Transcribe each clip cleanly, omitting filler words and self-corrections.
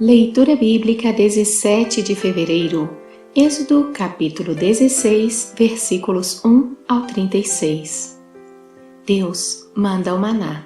Leitura Bíblica 17 de fevereiro, Êxodo capítulo 16, versículos 1 ao 36. Deus manda o maná.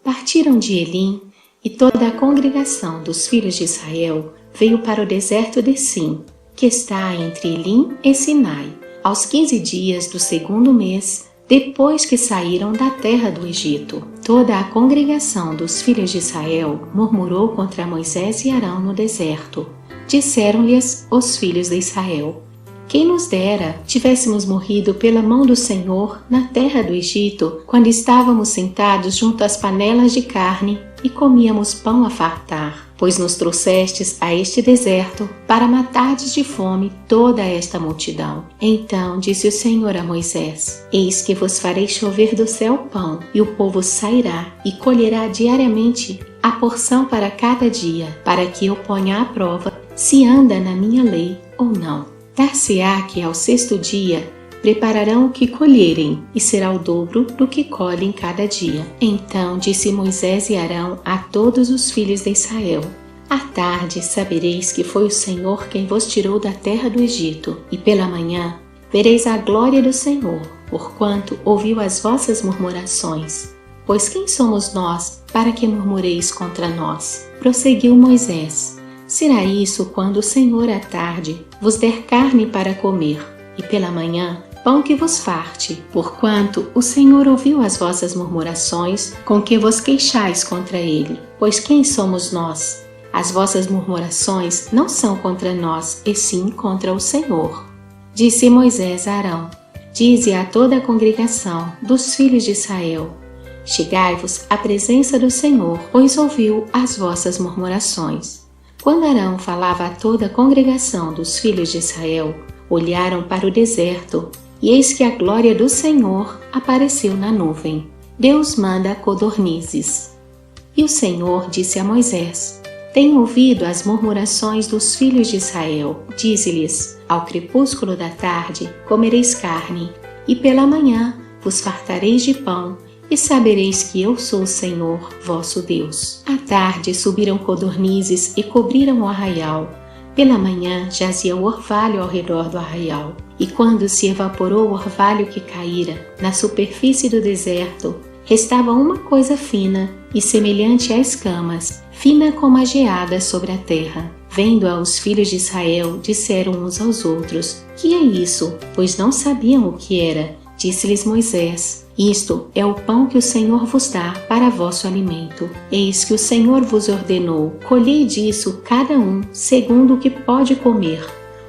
Partiram de Elim e toda a congregação dos filhos de Israel veio para o deserto de Sim, que está entre Elim e Sinai, aos 15 dias do segundo mês, depois que saíram da terra do Egito. Toda a congregação dos filhos de Israel murmurou contra Moisés e Arão no deserto. Disseram-lhes os filhos de Israel: quem nos dera tivéssemos morrido pela mão do Senhor na terra do Egito, quando estávamos sentados junto às panelas de carne e comíamos pão a fartar, pois nos trouxestes a este deserto para matardes de fome toda esta multidão. Então disse o Senhor a Moisés: eis que vos farei chover do céu pão, e o povo sairá e colherá diariamente a porção para cada dia, para que eu ponha à prova se anda na minha lei ou não. Dar-se-á que ao sexto dia prepararão o que colherem, e será o dobro do que colhem cada dia. Então disse Moisés e Arão a todos os filhos de Israel: à tarde sabereis que foi o Senhor quem vos tirou da terra do Egito, e pela manhã vereis a glória do Senhor, porquanto ouviu as vossas murmurações. Pois quem somos nós para que murmureis contra nós? Prosseguiu Moisés: será isso quando o Senhor à tarde vos der carne para comer, e pela manhã pão que vos farte, porquanto o Senhor ouviu as vossas murmurações com que vos queixais contra ele. Pois quem somos nós? As vossas murmurações não são contra nós, e sim contra o Senhor. Disse Moisés a Arão: dize a toda a congregação dos filhos de Israel: chegai-vos à presença do Senhor, pois ouviu as vossas murmurações. Quando Arão falava a toda a congregação dos filhos de Israel, olharam para o deserto, e eis que a glória do Senhor apareceu na nuvem. Deus manda codornizes. E o Senhor disse a Moisés: tenho ouvido as murmurações dos filhos de Israel. Dize-lhes: ao crepúsculo da tarde comereis carne, e pela manhã vos fartareis de pão, e sabereis que eu sou o Senhor, vosso Deus. À tarde subiram codornizes e cobriram o arraial. Pela manhã jazia o orvalho ao redor do arraial. E quando se evaporou o orvalho que caíra na superfície do deserto, restava uma coisa fina e semelhante a escamas, fina como a geada sobre a terra. Vendo-a os filhos de Israel, disseram uns aos outros: que é isso? Pois não sabiam o que era. Disse-lhes Moisés: isto é o pão que o Senhor vos dá para vosso alimento. Eis que o Senhor vos ordenou: colhei disso cada um segundo o que pode comer,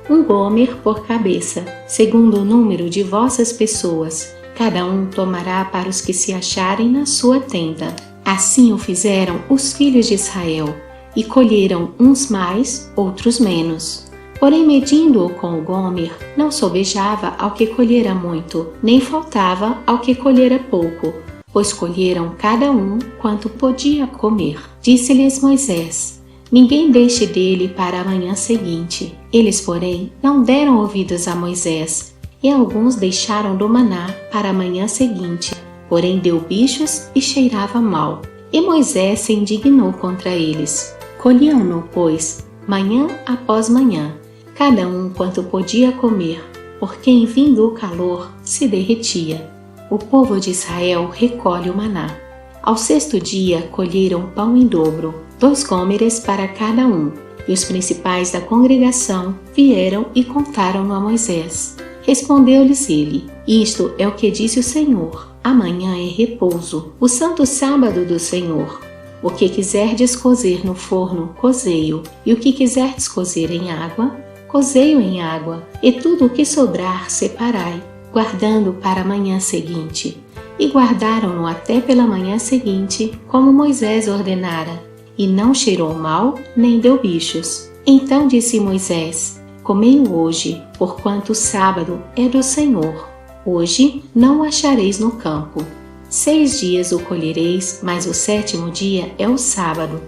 um gomer por cabeça, segundo o número de vossas pessoas. Cada um tomará para os que se acharem na sua tenda. Assim o fizeram os filhos de Israel, e colheram uns mais, outros menos. Porém, medindo-o com o gomer, não sobejava ao que colhera muito, nem faltava ao que colhera pouco, pois colheram cada um quanto podia comer. Disse-lhes Moisés: ninguém deixe dele para a manhã seguinte. Eles, porém, não deram ouvidos a Moisés, e alguns deixaram do maná para a manhã seguinte, porém deu bichos e cheirava mal. E Moisés se indignou contra eles. Colhiam-no, pois, manhã após manhã, cada um quanto podia comer, porque em vindo o calor se derretia. O povo de Israel recolhe o maná. Ao sexto dia colheram pão em dobro, 2 gômeres para cada um, e os principais da congregação vieram e contaram-no a Moisés. Respondeu-lhes ele: isto é o que disse o Senhor: amanhã é repouso, o santo sábado do Senhor. O que quiserdes cozer no forno, cozei-o, e o que quiserdes cozer em água, cozei-o em água, e tudo o que sobrar separai, guardando para a manhã seguinte. E guardaram-no até pela manhã seguinte, como Moisés ordenara, e não cheirou mal, nem deu bichos. Então disse Moisés: comei-o hoje, porquanto o sábado é do Senhor. Hoje não o achareis no campo. 6 dias o colhereis, mas o 7º dia é o sábado.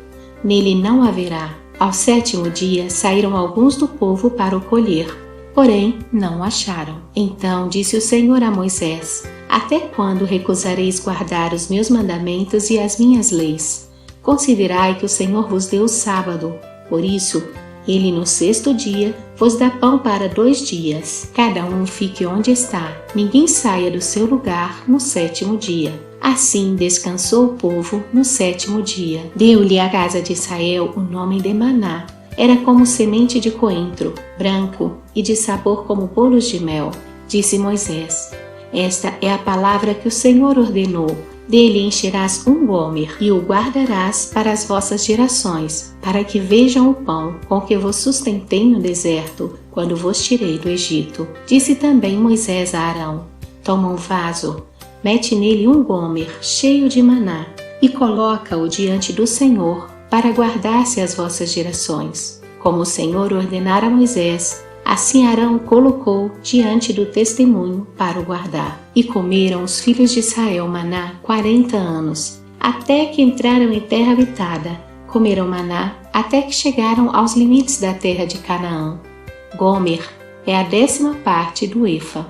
Nele não haverá. Ao 7º dia saíram alguns do povo para o colher, porém não o acharam. Então disse o Senhor a Moisés: até quando recusareis guardar os meus mandamentos e as minhas leis? Considerai que o Senhor vos deu o sábado, Por isso, ele no 6º dia vos dá pão para 2 dias. Cada um fique onde está. Ninguém saia do seu lugar no 7º dia. Assim descansou o povo no 7º dia. Deu-lhe a casa de Israel o nome de Maná. Era como semente de coentro, branco e de sabor como bolos de mel. Disse Moisés: esta é a palavra que o Senhor ordenou. Dele encherás um gomer e o guardarás para as vossas gerações, para que vejam o pão com que vos sustentei no deserto, quando vos tirei do Egito. Disse também Moisés a Arão: toma um vaso, mete nele um gomer cheio de maná e coloca-o diante do Senhor para guardar-se as vossas gerações. Como o Senhor ordenara a Moisés, assim Arão o colocou diante do testemunho para o guardar. E comeram os filhos de Israel maná 40 anos, até que entraram em terra habitada. Comeram maná até que chegaram aos limites da terra de Canaã. Gomer é a 10ª parte do efa.